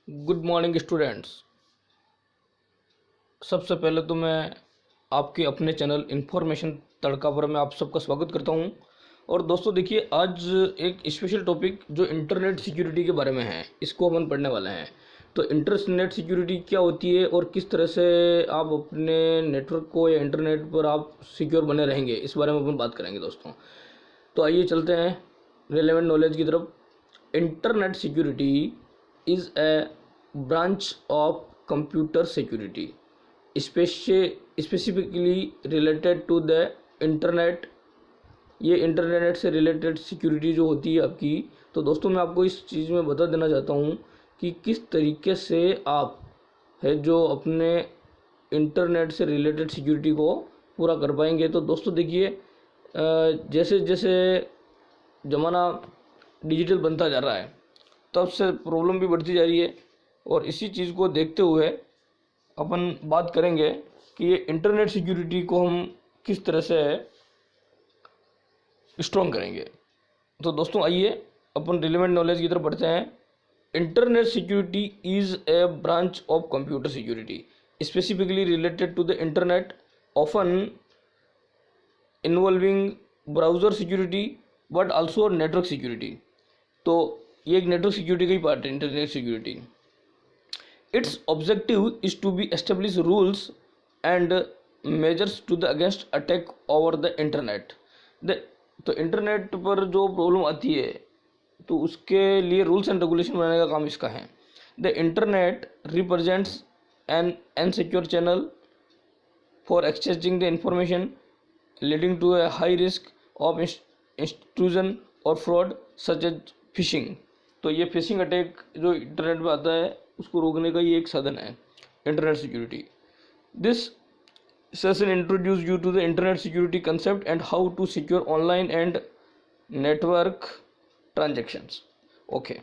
Good morning students. सबसे पहले तो मैं आपके अपने चैनल इन्फॉर्मेशन तड़का पर मैं आप सबका स्वागत करता हूं। और दोस्तों देखिए, आज एक स्पेशल टॉपिक जो इंटरनेट सिक्योरिटी के बारे में है, इसको अपन पढ़ने वाले हैं। तो इंटरनेट सिक्योरिटी क्या होती है और किस तरह से आप अपने नेटवर्क को या इंटरनेट पर आप सिक्योर बने रहेंगे, इस बारे में अपन बात करेंगे दोस्तों। तो आइए चलते हैं रिलेवेंट नॉलेज की तरफ। Internet security is a branch of computer security specifically related to the internet. ये इंटरनेट से रिलेटेड सिक्योरिटी जो होती है आपकी, तो दोस्तों मैं आपको इस चीज़ में बता देना चाहता हूँ कि किस तरीके से आप है जो अपने इंटरनेट से रिलेटेड सिक्योरिटी को पूरा कर पाएंगे। तो दोस्तों देखिए, जैसे जैसे ज़माना डिजिटल बनता जा रहा है, तब से प्रॉब्लम भी बढ़ती जा रही है। और इसी चीज़ को देखते हुए अपन बात करेंगे कि ये इंटरनेट सिक्योरिटी को हम किस तरह से स्ट्रॉन्ग करेंगे। तो दोस्तों आइए अपन रिलेवेंट नॉलेज की तरफ बढ़ते हैं। Internet security is a branch of computer security specifically related to the internet, often involving browser security but also network security. तो ये एक नेटवर्क सिक्योरिटी का ही पार्ट है, internet security. Its objective is to be establish rules and measures to the against attack over the internet। तो internet पर जो problem आती है, तो उसके लिए रूल्स एंड रेगुलेशन बनाने का काम इसका है। The internet represents an unsecure channel for exchanging the information leading to a high risk of intrusion और फ्रॉड सच एज फिशिंग। तो ये फिशिंग अटैक जो इंटरनेट में आता है, उसको रोकने का ये एक साधन है internet security. This session introduce you to the internet security concept and how to secure online and network transactions. Okay,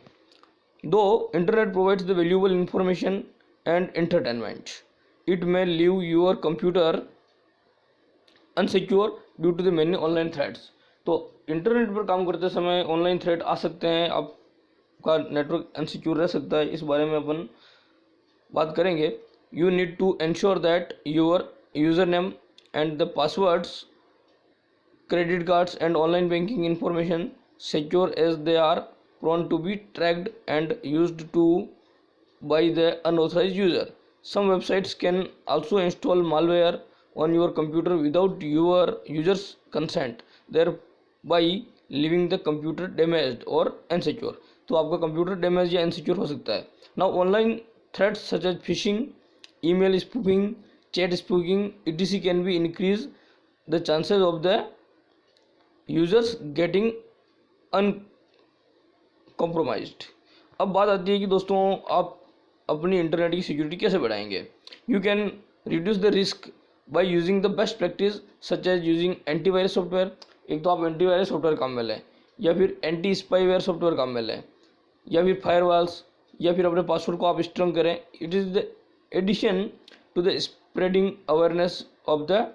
though internet provides the valuable information and entertainment, it may leave your computer unsecure due to the many online threats. तो internet पर काम करते समय online threat आ सकते हैं, आपका network unsecure रह सकता है। इस बारे में अपन बात करेंगे। You need to ensure that your user name and the passwords, credit cards and online banking information secure as they are prone to be tracked and used to by the unauthorized user. Some websites can also install malware on your computer without your user's consent, thereby leaving the computer damaged or insecure। तो आपका computer damage या insecure हो सकता है। Now online threats such as phishing, email spoofing, chat spoofing etc can be increase the chances of the users getting uncompromised। अब बात आती है कि दोस्तों आप अपनी इंटरनेट की सिक्योरिटी कैसे बढ़ाएंगे। You can reduce the risk by using the best practice such as using antivirus software. एक तो आप एंटीवायरस सॉफ्टवेयर काम में लें, या फिर एंटी स्पाईवेयर सॉफ्टवेयर काम में लें, या फिर फायरवॉल्स, या फिर अपने पासवर्ड को आप स्ट्रॉन्ग करें। It is the addition to the spreading awareness of the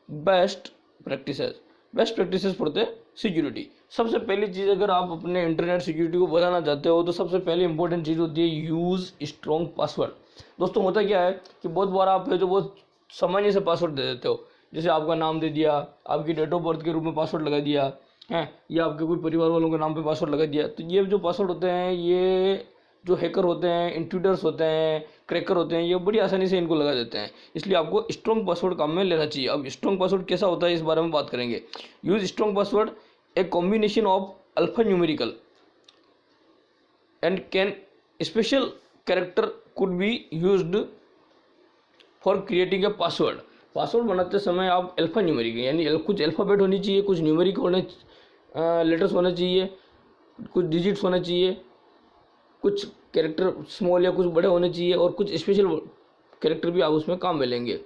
best practices for the security. सबसे पहली चीज़, अगर आप अपने इंटरनेट सिक्योरिटी को बढ़ाना चाहते हो, तो सबसे पहले इंपॉर्टेंट चीज़ होती है यूज़ स्ट्रॉन्ग पासवर्ड। दोस्तों होता क्या है कि बहुत बार आप है जो बहुत सामान्य से पासवर्ड दे देते हो, जैसे आपका नाम दे दिया, आपकी डेट ऑफ बर्थ के रूप में पासवर्ड लगा दिया है, या आपके कोई परिवार वालों के नाम पे पासवर्ड लगा दिया। तो ये जो पासवर्ड होते हैं, ये जो हैकर होते हैं, इंट्रूडर्स होते हैं, क्रैकर होते हैं, ये बड़ी आसानी से इनको लगा देते हैं। इसलिए आपको स्ट्रॉन्ग पासवर्ड काम में लेना चाहिए। अब स्ट्रॉन्ग पासवर्ड कैसा होता है, इस बारे में बात करेंगे। Use strong password a combination of alphanumerical and can special character could be used for creating a password। Password बनाते समय आप अल्फा न्यूमेरिक यानी कुछ अल्फ़ाबेट होनी चाहिए, कुछ न्यूमेरिक होने लेटर्स होने चाहिए, कुछ डिजिट्स होने चाहिए, कुछ कैरेक्टर स्मॉल या कुछ बड़े होने चाहिए, और कुछ स्पेशल कैरेक्टर भी आप उसमें काम में लेंगे।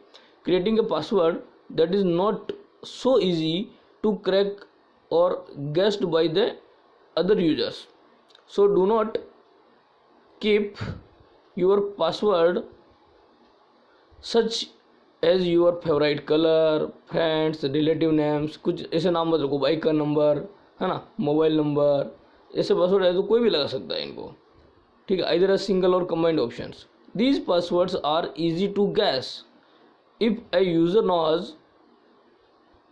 Creating a password that is not so easy to crack or guessed by the other users, so do not keep your password such as your favorite color, friends, relative names। कुछ ऐसे नाम मत रखो, बाइक का number है ना, mobile number, ऐसे password है तो कोई भी लगा सकता है इनको। ठीक है, either a single or combined options. These passwords are easy to guess if a user knows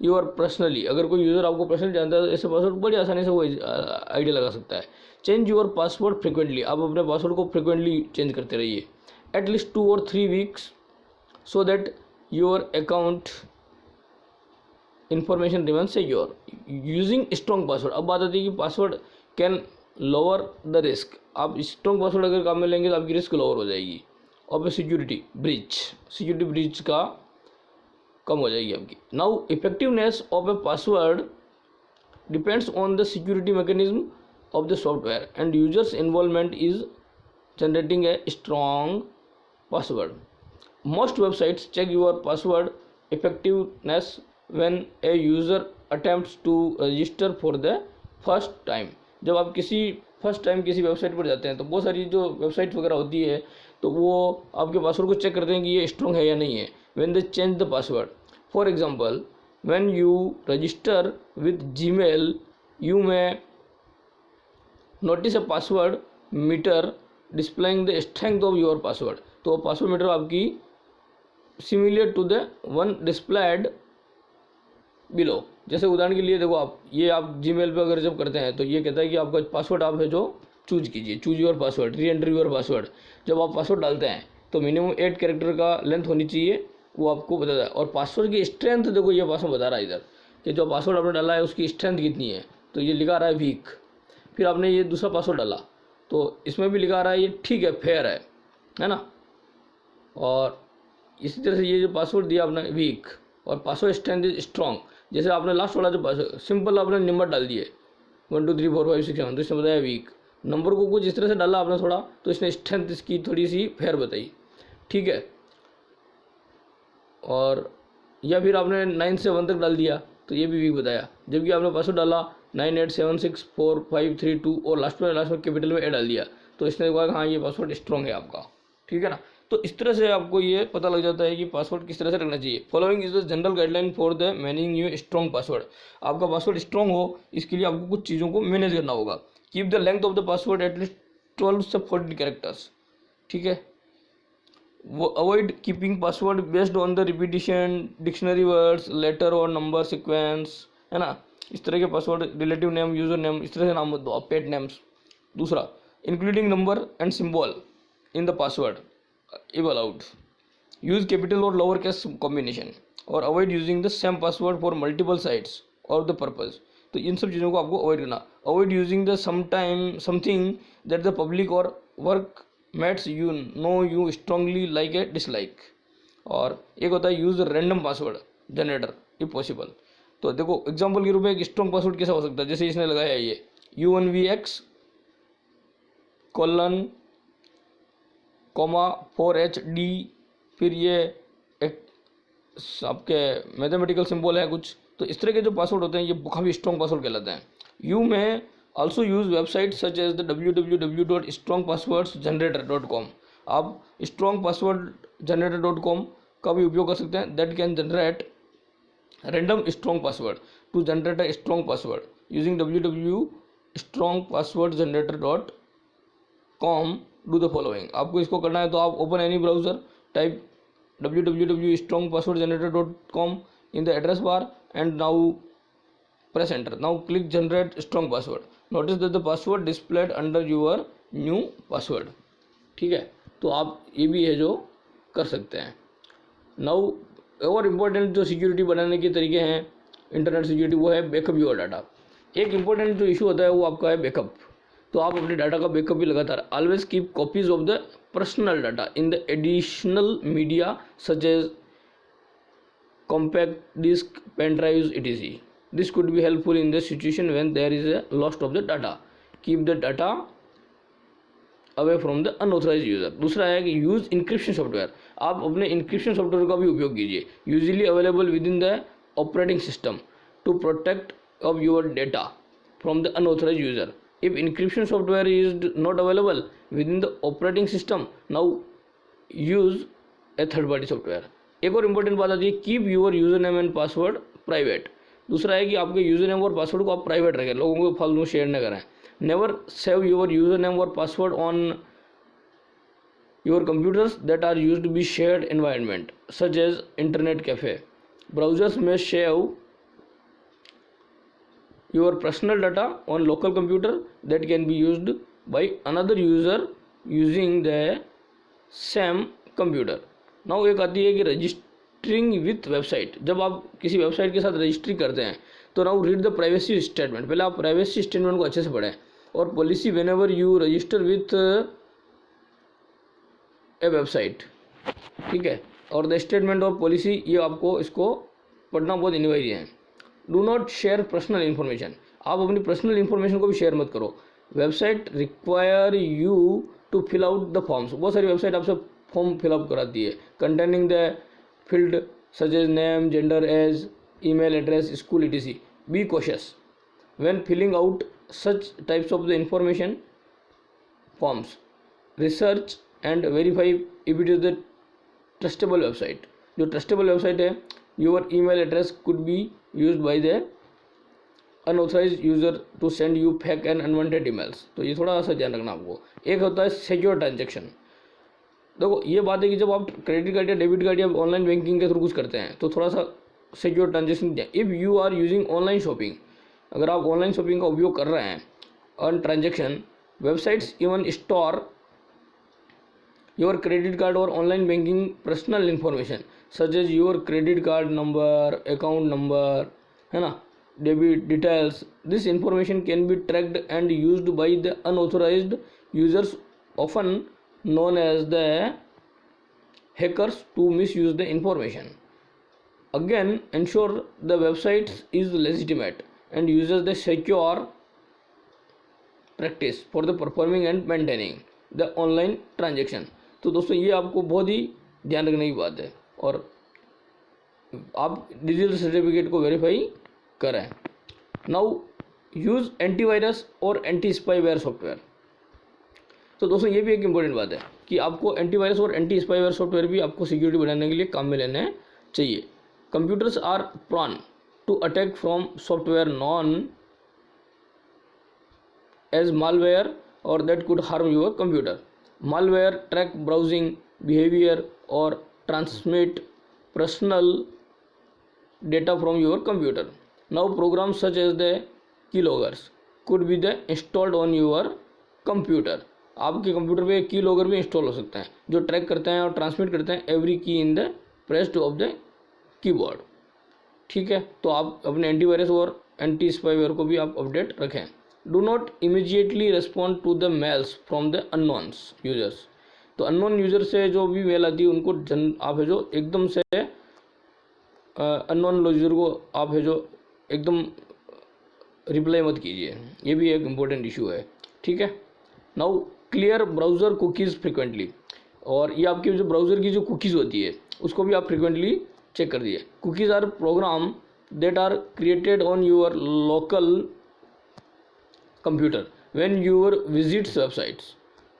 you are personally. अगर कोई यूज़र आपको पर्सनली जानता है तो ऐसे पासवर्ड बड़ी आसानी से वो आइडिया लगा सकता है. Change your password frequently. आप अपने पासवर्ड को फ्रिक्वेंटली चेंज करते रहिए, at least 2 or 3 weeks, so that your account information remains secure. Using strong password. अब बात आती है कि password can lower the risk. आप स्ट्रॉन्ग पासवर्ड अगर काम में लेंगे तो आपकी रिस्क लोअर हो जाएगी. और सिक्योरिटी ब्रीच का कम हो जाएगी आपकी. Now effectiveness of a password depends on the security mechanism of the software and users involvement is generating a strong password. Most websites check your password effectiveness when a user attempts to register for the first time. जब आप first time किसी website पर जाते हैं तो बहुत सारी जो वेबसाइट वगैरह होती है तो वो आपके पासवर्ड को चेक करते हैं कि ये स्ट्रॉन्ग है या नहीं है. when they change the password, for example, when you register with Gmail, you may notice a password meter displaying the strength of your password. तो पासवर्ड मीटर आपकी similar to the one displayed below. जैसे उदाहरण के लिए देखो, आप Gmail पे अगर जब करते हैं तो ये कहता है कि आपका पासवर्ड आप है जो चूज कीजिए, चूज योर पासवर्ड, री एंटर योर पासवर्ड. जब आप पासवर्ड डालते हैं तो मिनिमम 8 कैरेक्टर का लेंथ होनी चाहिए, वो आपको बताता है. और पासवर्ड की स्ट्रेंथ देखो, ये पासवर्ड बता रहा है इधर कि जो पासवर्ड आपने डाला है उसकी स्ट्रेंथ कितनी है. तो ये लिखा रहा है वीक. फिर आपने ये दूसरा पासवर्ड डाला तो इसमें भी लिखा रहा है ये ठीक है, फेयर है ना. और इसी तरह से ये जो पासवर्ड दिया आपने वीक, और पासवर्ड स्ट्रेंथ इज स्ट्रॉन्ग. जैसे आपने लास्ट वाला जो पासवर्ड सिंपल आपने नंबर डाल दिए 1 2 3 4 5 6 7, तो इसने बताया वीक. नंबर को कुछ इस तरह से डाला आपने थोड़ा, तो इसने स्ट्रेंथ इसकी थोड़ी सी फेयर बताई, ठीक है. और या फिर आपने 9 से 1 तक डाल दिया तो ये भी वीक बताया, जबकि आपने पासवर्ड डाला 98764532 और लास्ट में कैपिटल में ए डाल दिया तो इसने कहा हाँ ये पासवर्ड स्ट्रॉन्ग है आपका, ठीक है ना. तो इस तरह से आपको ये पता लग जाता है कि पासवर्ड किस तरह से रखना चाहिए. Following is the general guideline for the managing your strong password. आपका पासवर्ड स्ट्रॉन्ग हो इसके लिए आपको कुछ चीज़ों को मैनेज करना होगा. Keep the length of the password at least 12 से 14 कैरेक्टर्स, ठीक है. Avoid keeping password based on the repetition, dictionary words, letter और नंबर सीक्वेंस, है ना. इस तरह के password, relative name, user name, इस तरह से नाम मत दो आप, पेट नेम्स. दूसरा, including number and symbol in the password if allowed. Use capital or lowercase combination और avoid using the same password for multiple sites or the purpose. तो इन सब चीज़ों को आपको अवॉइड करना. Avoid using the something that the public or workmates you know you strongly like a dislike. और एक होता है use random password generator if possible. तो देखो एग्जाम्पल के रूप में एक स्ट्रॉन्ग पासवर्ड कैसा हो सकता है, जैसे इसने लगाया है ये U1VX कोमा 4HD, फिर ये एक आपके मैथमेटिकल सिंबल है कुछ. तो इस तरह के जो पासवर्ड होते हैं ये काफ़ी स्ट्रॉन्ग पासवर्ड कहलाते हैं. You may also use website such as the www.strongpasswordsgenerator.com. आप स्ट्रॉन्ग पासवर्ड जनरेटर.com का भी उपयोग कर सकते हैं. That can generate random strong password to generate a strong password using www.strongpasswordsgenerator.com. Do the following. आपको इसको करना है तो आप open any browser, type www.strongpasswordsgenerator.com in the address bar and now press enter. Now click generate strong password. Notice that the password displayed under your new password, ठीक है. तो आप ये भी है जो कर सकते हैं. नाउ और इम्पोर्टेंट जो सिक्योरिटी बनाने के तरीके हैं इंटरनेट सिक्योरिटी, वो है बैकअप योर डाटा. एक इम्पोर्टेंट जो इशू होता है वो आपका है बैकअप. तो आप अपने डाटा का बैकअप भी लगातार. Always keep copies of the personal data in the additional media such as compact disk, pen drives, etc. This could be helpful in the situation when there is a loss of the data. Keep the data away from the unauthorized user. दूसरा है कि use encryption software. आप अपने encryption software का भी उपयोग कीजिए. Usually available within the operating system to protect of your data from the unauthorized user. If encryption software is not available within the operating system, now use a third party software. एक और important बात आती है, keep your user name and password private. दूसरा है कि आपके user name और पासवर्ड को आप प्राइवेट रखें, लोगों को फालतू शेयर न करें. Never save your user name और password on your computers that are used be shared environment such as internet cafe. Browsers में share your personal data on local computer that can be used by another user using the same computer. now एक आती है कि registering with website. जब आप किसी website के साथ रजिस्ट्री करते हैं तो now read the privacy statement. पहले आप प्राइवेसी स्टेटमेंट को अच्छे से पढ़ें. और policy when ever you register with A website, ठीक है. और द स्टेटमेंट और पॉलिसी, ये आपको इसको पढ़ना बहुत अनिवार्य है. Do not share personal information. आप अपनी पर्सनल इन्फॉर्मेशन को भी शेयर मत करो. Website require you to fill out the forms. बहुत सारी वेबसाइट आपसे फॉर्म फिलअप कराती है containing the field such as name, gender, age, email address, school etc. Be cautious when filling out such types of the information forms. Research and verify if it is the trustable website. जो trustable website है, your email address could be used by the unauthorized user to send you fake and unwanted emails. तो ये थोड़ा सा ध्यान रखना आपको. एक होता है सिक्योर ट्रांजेक्शन. देखो ये बात है कि जब आप क्रेडिट कार्ड या डेबिट कार्ड या ऑनलाइन बैंकिंग के थ्रू कुछ करते हैं तो थोड़ा सा secure transaction. If you are using online shopping, अगर आप ऑनलाइन शॉपिंग का उपयोग कर रहे हैं on transaction, websites even store your credit card और online banking personal information such as your credit card number, account number, है ना, debit details. This information can be tracked and used by the unauthorized users often known as the hackers to misuse the information. Again, ensure the website is legitimate and uses the secure practice for the performing and maintaining the online transaction. तो दोस्तों ये आपको बहुत ही ध्यान रखने की बात है. और आप डिजिटल सर्टिफिकेट को वेरीफाई करें. नाउ यूज़ एंटीवायरस और एंटी स्पाईवेयर सॉफ्टवेयर. तो दोस्तों ये भी एक इम्पोर्टेंट बात है कि आपको एंटीवायरस और एंटी स्पाईवेयर सॉफ्टवेयर भी आपको सिक्योरिटी बढ़ाने के लिए काम में लेने चाहिए. Computers are prone to attack from software known as malware और that could harm your computer. Malware track browsing behaviour और transmit personal data from your computer. Now program such as the keyloggers could be the installed on your computer. आपके computer पे की logger भी install हो सकते हैं जो track करते हैं और ट्रांसमिट करते हैं एवरी की in the pressed of the keyboard. ठीक है, तो आप अपने एंटीवायरस और एंटी स्पाईवेयर को भी आप अपडेट रखें. Do not immediately respond to the mails from the unknowns users. तो अननोन यूजर से जो भी मेल आती है उनको आप है जो एकदम से अननोन यूजर को आप है जो एकदम रिप्लाई मत कीजिए. ये भी एक इम्पोर्टेंट इशू है. ठीक है. Now clear browser cookies frequently. और ये आपकी जो ब्राउज़र की जो कुकीज़ होती है उसको भी आप फ्रिक्वेंटली चेक कर दिए. Cookies are program that are created on your local computer when your visits websites.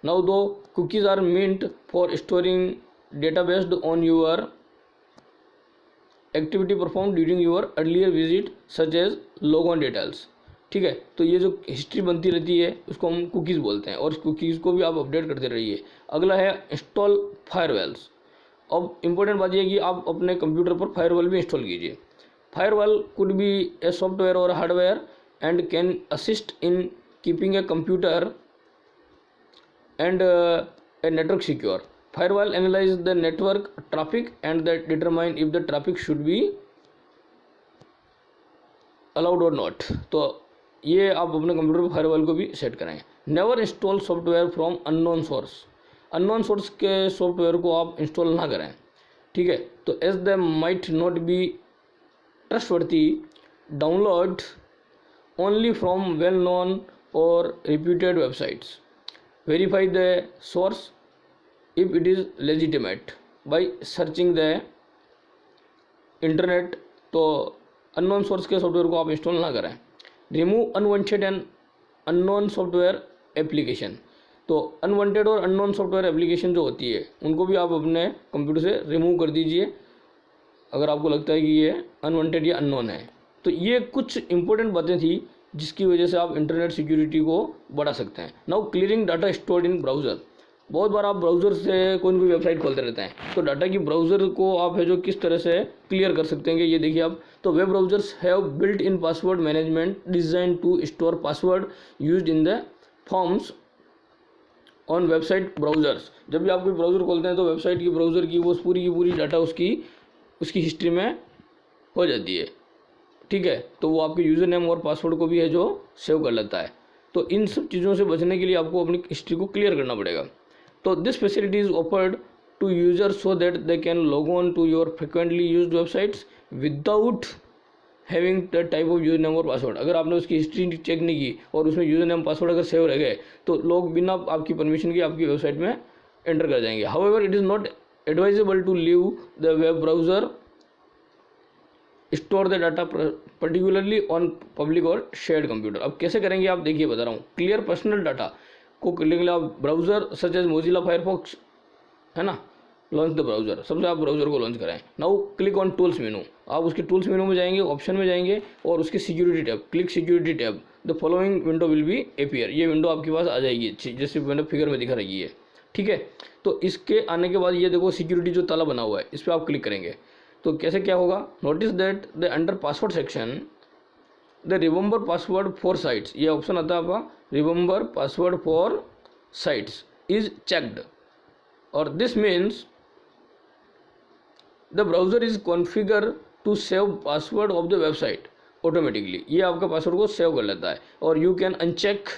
Now though cookies are meant for storing data based on your activity perform during your earlier visit such as log on details. ठीक है, तो ये जो history बनती रहती है उसको हम कुकीज़ बोलते हैं और इस कुकीज़ को भी आप अपडेट करते रहिए. अगला है इंस्टॉल फायरवॉल्स. अब इम्पोर्टेंट बात यह है कि आप अपने कंप्यूटर पर फायरवॉल भी इंस्टॉल कीजिए. Firewall could be a software और hardware and can assist in keeping a computer and a network secure. Firewall analyze the network traffic and the determine if the traffic should be allowed और not. तो ये आप अपने computer पर firewall को भी set करें. Never install software from unknown source. Unknown source के सॉफ्टवेयर को आप इंस्टॉल ना करें. ठीक है, तो as the might not be trustworthy. Download only from well known और reputed websites. Verify the source if it is legitimate by searching the internet. तो अननोन सोर्स के सॉफ्टवेयर को आप इंस्टॉल ना करें. Remove unwanted and unknown software application. तो unwanted और unknown software application जो होती है उनको भी आप अपने कंप्यूटर से रिमूव कर दीजिए अगर आपको लगता है कि ये अनवांटेड या अननोन है. तो ये कुछ इंपॉर्टेंट बातें थी जिसकी वजह से आप इंटरनेट सिक्योरिटी को बढ़ा सकते हैं. Now clearing data stored in browser. बहुत बार आप ब्राउज़र से कोई ना कोई वेबसाइट खोलते रहते हैं, तो डाटा की ब्राउज़र को आप है जो किस तरह से क्लियर कर सकते हैं कि ये देखिए आप, तो web browsers have built in password management design to store password used in the forms on website browsers. जब भी आप कोई ब्राउज़र खोलते हैं तो वेबसाइट की ब्राउज़र की वो पूरी की पूरी डाटा उसकी हिस्ट्री में हो जाती है, ठीक है। तो वो आपके यूज़र नेम और पासवर्ड को भी है जो सेव कर लेता है। तो इन सब चीज़ों से बचने के लिए आपको अपनी हिस्ट्री को क्लियर करना पड़ेगा। तो this facility is offered to users so that they can log on to your frequently used websites without having the type of user name और पासवर्ड। अगर आपने उसकी हिस्ट्री चेक नहीं की और उसमें यूजर नेम पासवर्ड अगर सेव रह गए तो लोग बिना आपकी परमिशन के आपकी वेबसाइट में एंटर कर जाएंगे। However it is not advisable to leave the web browser store the data particularly on public और शेयर्ड कंप्यूटर। अब कैसे करेंगे आप देखिए बता रहा हूँ। क्लियर पर्सनल डाटा को करने के लिए आप browser such as Mozilla Firefox है ना, लॉन्च द ब्राउज़र, सबसे आप ब्राउज़र को लॉन्च करें। Now click on tools menu, आप उसके टूल्स मेनू में जाएंगे, ऑप्शन में जाएंगे और उसकी security tab, click security tab, the following window will be appear. ये विंडो आपके पास आ जाएगी जैसे मैंने फिगर में दिखा रही है, ठीक है। तो इसके आने के बाद ये देखो सिक्योरिटी जो ताला बना हुआ है इस पर आप क्लिक करेंगे तो कैसे क्या होगा। Notice that the under password section the remember password for sites, ये ऑप्शन आता है आपका remember password for sites is checked और this means the browser is configure to save password of the website automatically. ये आपका password को save कर लेता है। और you can uncheck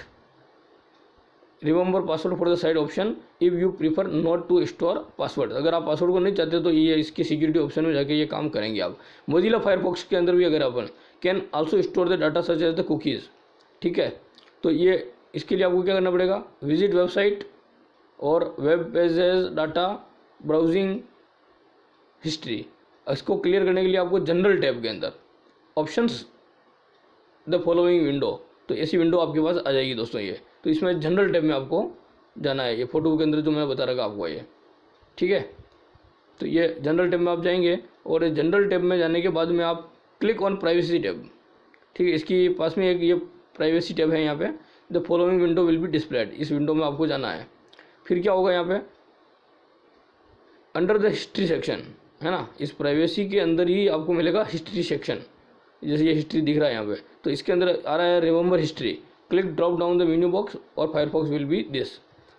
remember password for the site option if you prefer not to store password. अगर आप password को नहीं चाहते तो ये इसकी सिक्योरिटी ऑप्शन में जाके ये काम करेंगे आप। मोजिला फायरफॉक्स के अंदर भी अगर अपन can also store the data such as the cookies, ठीक है। तो ये इसके लिए आपको क्या करना पड़ेगा, विजिट वेबसाइट और web pages data browsing history. इसको क्लियर करने के लिए आपको जनरल टैब के अंदर ऑप्शंस द फॉलोइंग विंडो, तो ऐसी विंडो आपके पास आ जाएगी दोस्तों। ये तो इसमें जनरल टैब में आपको जाना है, ये फोटो के अंदर जो मैंने बता रखा आपको ये, ठीक है। तो ये जनरल टैब में आप जाएंगे और जनरल टैब में जाने के बाद में आप क्लिक ऑन प्राइवेसी टैब, ठीक है। इसकी पास में एक ये प्राइवेसी टैब है, यहाँ पे the following window will be displayed, इस विंडो में आपको जाना है। फिर क्या होगा यहाँ पे अंडर द हिस्ट्री सेक्शन है ना, इस प्राइवेसी के अंदर ही आपको मिलेगा हिस्ट्री सेक्शन, जैसे ये हिस्ट्री दिख रहा है यहाँ पे। तो इसके अंदर आ रहा है remember history, click drop down the menu box और Firefox will be this.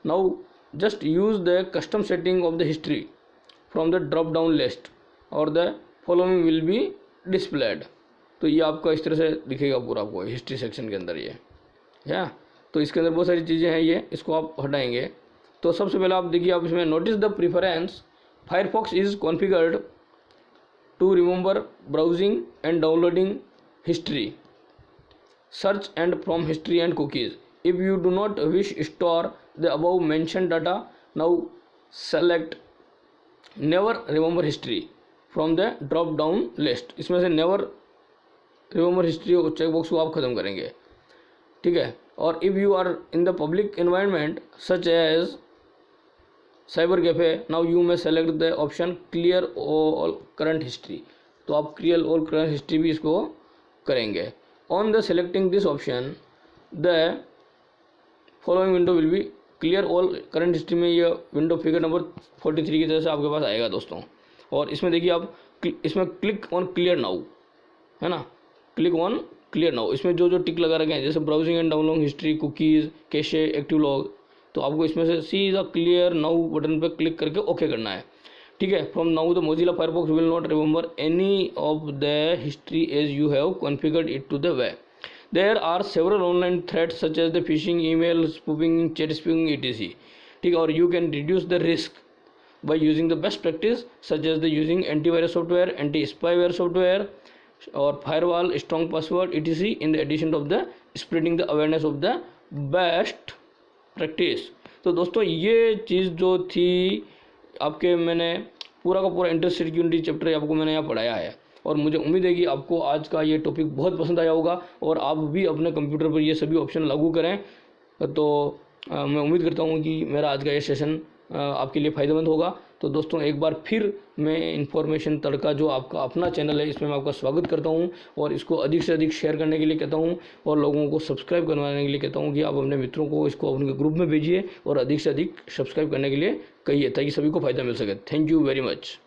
Now just use the custom setting of the history from the drop down list और the following will be displayed. तो ये आपका इस तरह से दिखेगा पूरा आपको हिस्ट्री सेक्शन के अंदर ये है। तो इसके अंदर बहुत सारी चीज़ें हैं, ये इसको आप हटाएंगे। तो सबसे पहले आप देखिए, आप इसमें notice the preference Firefox is configured to remember browsing and downloading history, search and from history and cookies. If you do not wish store the above mentioned data, now select never remember history from the drop down list। इसमें से never remember history check box को आप ख़त्म करेंगे, ठीक है। और if you are in the public environment such as cyber cafe, now you may select the option clear all current history। तो आप clear all current history भी इसको करेंगे। On the selecting this option, the following window will be clear all current history में ये window figure number 43 की तरह से आपके पास आएगा दोस्तों। और इसमें देखिए आप इसमें क्लिक ऑन क्लियर नाउ है ना, क्लिक ऑन क्लियर नाउ। इसमें जो जो टिक लगा रखे हैं जैसे browsing and download history, cookies, cache, active log, तो आपको इसमें से सीधा क्लियर नाउ बटन पर क्लिक करके ओके करना है, ठीक है। From now the Mozilla Firefox will not remember any of the history as you have configured it to the way. There are several online threats such as the phishing, email spoofing, chat spoofing etc, ठीक है। और you can reduce the risk by using the best practice such as the using antivirus software, anti spyware software और firewall, strong password etc in the addition of the spreading the awareness of the best practice. तो दोस्तों ये चीज़ जो थी आपके मैंने पूरा का पूरा इंटर सिक्योरिटी चैप्टर आपको मैंने यहाँ पढ़ाया है और मुझे उम्मीद है कि आपको आज का ये टॉपिक बहुत पसंद आया होगा और आप भी अपने कंप्यूटर पर ये सभी ऑप्शन लागू करें। तो मैं उम्मीद करता हूँ कि मेरा आज का ये सेशन आपके लिए फ़ायदेमंद होगा। तो दोस्तों एक बार फिर मैं इन्फॉर्मेशन तड़का जो आपका अपना चैनल है इसमें मैं आपका स्वागत करता हूं और इसको अधिक से अधिक शेयर करने के लिए कहता हूं और लोगों को सब्सक्राइब करवाने के लिए कहता हूं कि आप अपने मित्रों को इसको अपने ग्रुप में भेजिए और अधिक से अधिक सब्सक्राइब करने के लिए कहिए ताकि सभी को फ़ायदा मिल सके। Thank you very much.